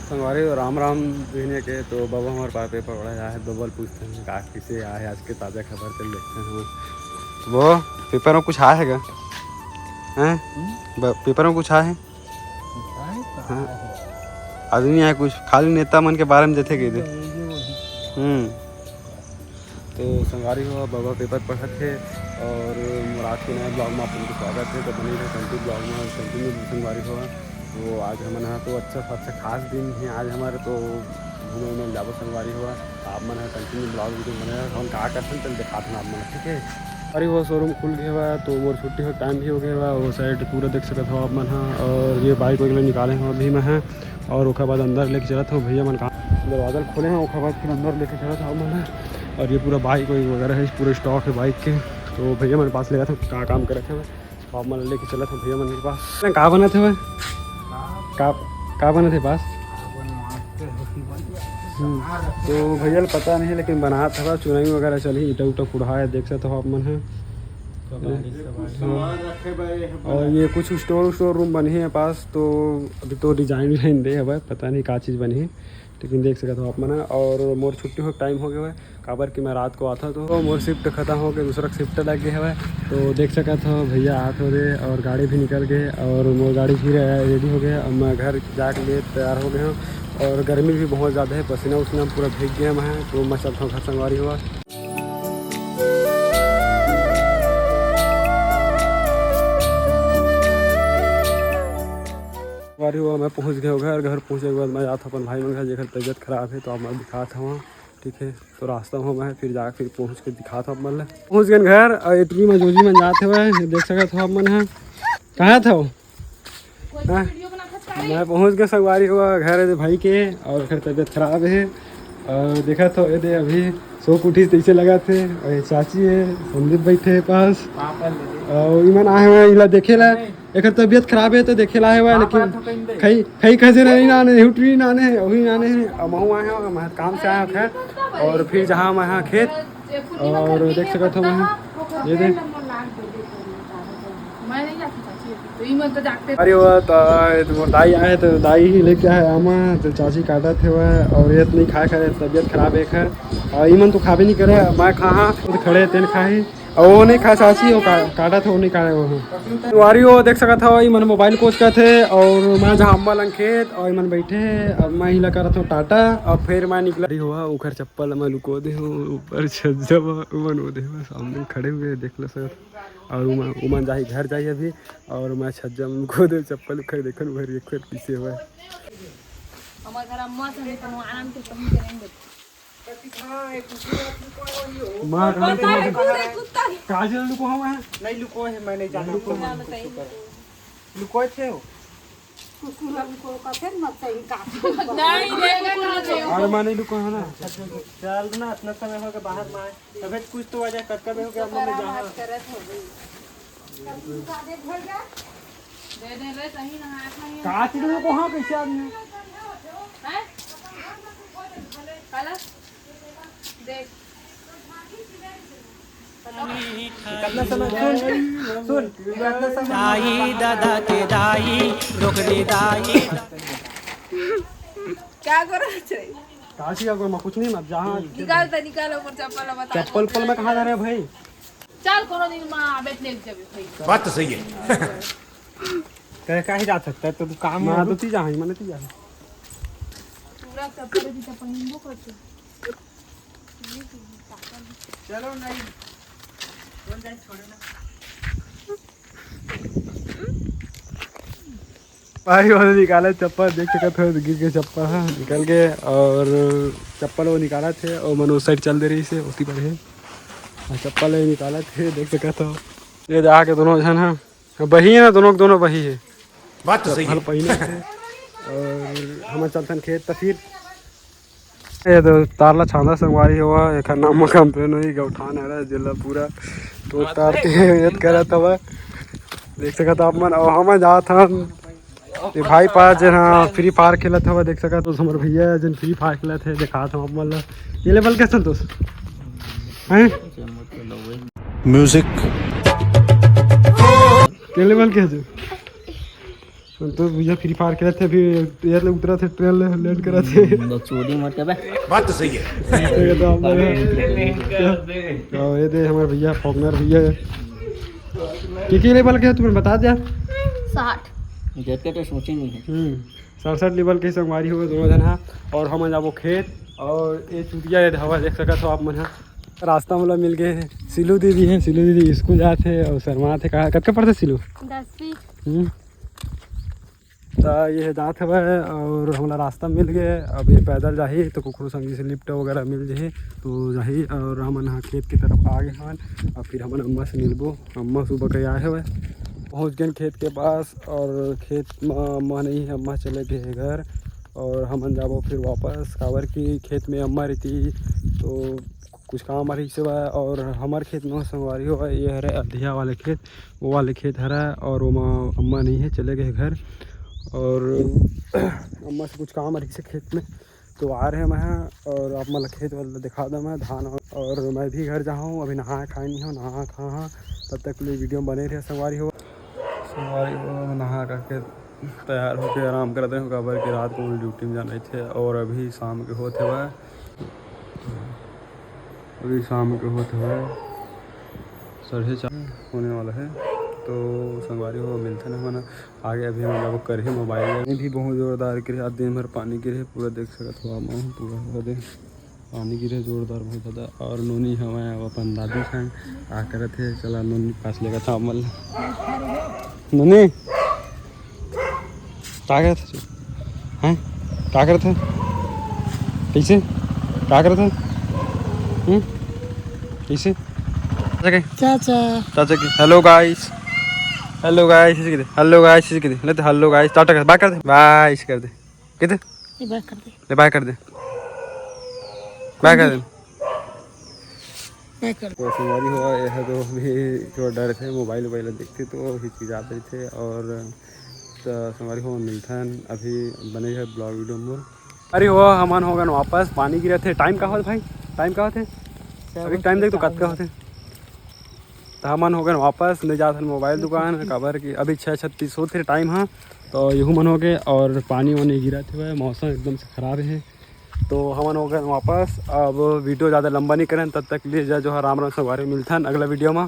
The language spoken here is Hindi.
संगवारी राम राम कहने के तो बाबा हमारे पास पेपर पढ़ा जाए है बबल पूछते हैं का किसे आए आज के ताज़ा खबर चल देखते हैं वो पेपर में कुछ आया है क्या हैं पेपर में कुछ आया है हाँ आदमी है कुछ खाली नेता मन के बारे में देते गए थे तो संगवारी हुआ बाबा पेपर पढ़े थे और रात के नए ब्लॉग में आप उनका स्वागत है तो बने रहे कंटिन्यू ब्लॉग में कंटिन्यू संगवारी हुआ तो आज हमारे यहाँ तो अच्छा खास दिन है आज हमारे तो घूमे में जाबो संगवारी हुआ आप मन कंटिन्यू ब्लॉग वीडियो बने हम कहा करते चल दिखा था आप मन ठीक है। अरे वो शोरूम खुल गया हुआ तो वो छुट्टी हो टाइम भी हो गया हुआ वो साइड पूरा देख सकते हो आप मन और ये बाइक वगैरह निकाले हैं अभी मैं हैं और उसके बाद अंदर लेके चला था भैया मन कहा दरवाजा खोले हैं उसके बाद फिर अंदर लेके चला था मन और ये पूरा बाइक वगैरह है पूरे स्टॉक है बाइक के तो भैया मेरे पास ले गया था कहाँ काम कर रखे थे आप मन लेके चला था भैया मन के पास कहाँ बना थे वह कहाँ बने थे पास तो भैया पता नहीं लेकिन बना था चुनाई वगैरह चली ईटा उटा कुढ़ाया देख सकते हो आप मन है और ये कुछ स्टोर रूम बने हैं पास तो अभी तो डिजाइन विजाइन दे है पता नहीं क्या चीज़ बनी है लेकिन देख सकते हो आप मन और मोर छुट्टी हो टाइम हो गया है काबर कि मैं रात को आता तो मोर शिफ्ट खत्म हो गया दूसरा शिफ्ट लग गया है तो देख सका था भैया आते हो गए और गाड़ी भी निकल गए और मोर गाड़ी फिर रेडी हो गया अब मैं घर जाके लिए तैयार हो गया हूँ और गर्मी भी बहुत ज़्यादा है पसीना उसीना पूरा भीग गया मैं तो मैं चलता हूँ घर संगवारी हुआ हुआ मैं पहुंच गया घर पहुंचने के बाद मैं जाता अपन भाई मंगा जेकर तबीयत खराब है तो अब मैं दिखा था वहाँ ठीक है तो रास्ता हो मैं फिर जाकर फिर पहुंच के दिखा था मतलब पहुंच गए घर और इतनी में जोजी में जाते हुए देख सका था मन है कहाँ था वो मैं पहुंच गया संगवारी हुआ घर भाई के और फिर तबीयत खराब है और देखा तो ये अभी सो कुटी तैसे लगा थे और ये चाची है संदीप बैठे है पास और ईमान आए हुए इला देखे ला एक तबीयत खराब है तो देखे ला है लेकिन खई खसे नहीं नाने हुटरी नाने वही नाने महू आए हैं मैं काम से आया खैर और फिर जहाँ मैं यहाँ खेत और देख सका था मैं ये देख अरे वो तो दाई आए तो दाई ही लेके आए आमा तो चाची काटा थे वह और ये नहीं खाए खा तबीयत खराब है खैर और ईमन तो खावे नहीं करे मैं कहाँ खड़े तेल खाए और वो नहीं खा चाची वो काटा था वो नहीं खाए वो वारी वो देख सका था वही मन मोबाइल कोच का थे और मैं जहाँ अम्बा लंग खेत और मन बैठे अब मैं ही लगा रहा था टाटा और फिर मैं निकला हुआ उखर चप्पल मैं लुको दे हूँ ऊपर छज्जा उमन वो दे सामने खड़े हुए देख लो सर और उमन जाही घर जाइए अभी और मैं छज्जा में लुको दे चप्पल उखर देखो उधर एक पीछे हुआ काजल लुको हम नहीं लुको है मैं नहीं जानता लुको थे और मैं नहीं लुको है ना चल ना इतना समय हो गया बाहर में तबीयत कुछ तो वजह कक्का में हो गया हमने जहां दे दे रे सही ना हाथ में काट दे को हां कैसे आदमी हैं काला देख कितना समय सुन कितना समय दाई दादा के दाई रोकरी दाई क्या कर रहा है काशी का कोई कुछ नहीं मत जहां निकाल ऊपर चप्पल बता चप्पल में कहां जा रहे भाई चल कोनो दिन में आबेत ले जाबे भाई बात तो सही है कहे काहे जा सकता है तो काम में तो ती जा ही माने ती जा पूरा चप्पल भी चप्पल निंबो कर चलो नहीं कौन जाए छोड़ो ना भाई वो निकाला चप्पल देख के थे गिर के चप्पल हाँ निकल गए और चप्पल वो निकाला थे और मन उस साइड चल दे रही से उसी पर है चप्पल निकाला थे देख सका था ये जाके दोनों जन हाँ बही है ना दोनों बही है बात तो सही है पहिने थे और हम चलते खेत तो फिर ये तो तारला छांदा संगवारी हुआ एक नाम कंप्लेन हुई गौठान है रहा जिला पूरा तो तार के याद करा था वह देख सका था आप मन और हम जा था ये भाई पास जना फ्री फायर खेला था वह देख सका तो हमारे भैया जन फ्री फायर खेला थे देखा था हम मतलब ये लेवल कैसे संतोष हैं म्यूजिक के लेवल कैसे तो भैया फ्री फायर खेले थे, फिर एयर ले उतरा थे, ट्रेन ले लैंड करा थे। चोरी मत कर बात तो सही है। तो ये दे हमारे भैया फॉगनर भैया की लेवल के तुम्हें बता दिया 60 जेट के तो सोचे नहीं है 67 लेवल के संगवारी हुए दोनों जना। और हम जाबो खेत और ये चुटिया ये हवा देख सकते हो आप मन। रास्ता मतलब मिल गए सिलू दीदी है, सिलू दीदी स्कूल जाते और शर्मा थे कहा कब पढ़ते सिलू 10वीं। तो ये जात हवा और हमारा रास्ता मिल गए। अब ये पैदल जाही तो कुकरू संगी से लिफ्ट वगैरह मिल जाही तो जाही। और हम यहाँ खेत की तरफ आ गए हन और फिर हम अम्मा से मिलबो। अम्मा सुबह के आए हुए पहुँच गए खेत के पास और खेत में अम्मा नहीं है, अम्मा चले गए घर और हम जाबो फिर वापस। काबर की खेत में अम्मा रहती तो कुछ काम रही से और हमारे खेत में संगवारी हुआ ये हरे अधिया वाले खेत, वो वाले खेत हरा और वो अम्मा नहीं है, चले गए घर। और अम्मा से कुछ काम रही से खेत में तो आ रहे हैं मैं और आप मतलब खेत वाला दिखा दूँ मैं धान। और मैं भी घर जाऊँ, अभी नहा खाए नहीं हूँ, नहा खा तब तक लिए वीडियो बने रहे। संगवारी हो नहा करके तैयार होकर आराम करते हैं काबर की रात को ड्यूटी में जाने थे। और अभी शाम के होते हुए हुए 4:30 होने वाला है तो संगवारी हो मिलते हैं मैंने आगे। अभी हम लोग कर ही मोबाइल में भी बहुत ज़ोरदार गिरे, आज दिन भर पानी गिरे पूरा देख सकते हो आप पूरा दे पानी गिरे ज़ोरदार बहुत ज़्यादा। और नोनी हमें अपन दादी संग आ करे थे, चला नोनी पास लेगा था अमल नोनी क्या करे थे हैं क्या करे थे कैसे क्या करे थे कैसे चाचा की hello guys hello guys hello guys लेते हेलो गाइस टाटा कर बाय कर दे बाय कर दे किधर ले बाय कर दे बाय कर दे तो संगवारी हुआ यह तो भी थोड़ा डर थे, मोबाइल वोबाइल देखते तो हिचकिचाते थे। और तो संगवारी हुआ मिलता है अभी बने है ब्लॉग वीडियो में। अरे हुआ हमान हो गए वापस, पानी गिरे थे। टाइम कहाँ भाई टाइम कहाँ थे अभी टाइम देख तो कत का होते तो हमन हो गए वापस ले जाते मोबाइल दुकान काबर की अभी 6:36 होते टाइम। हाँ तो यहू मन हो गए और पानी वानी गिरा थे, मौसम एकदम से ख़राब है तो हमन हो गए वापस। अब वीडियो ज़्यादा लंबा नहीं करें, तब तक लिए जो है राम राम संगवारी मिलता है अगला वीडियो में।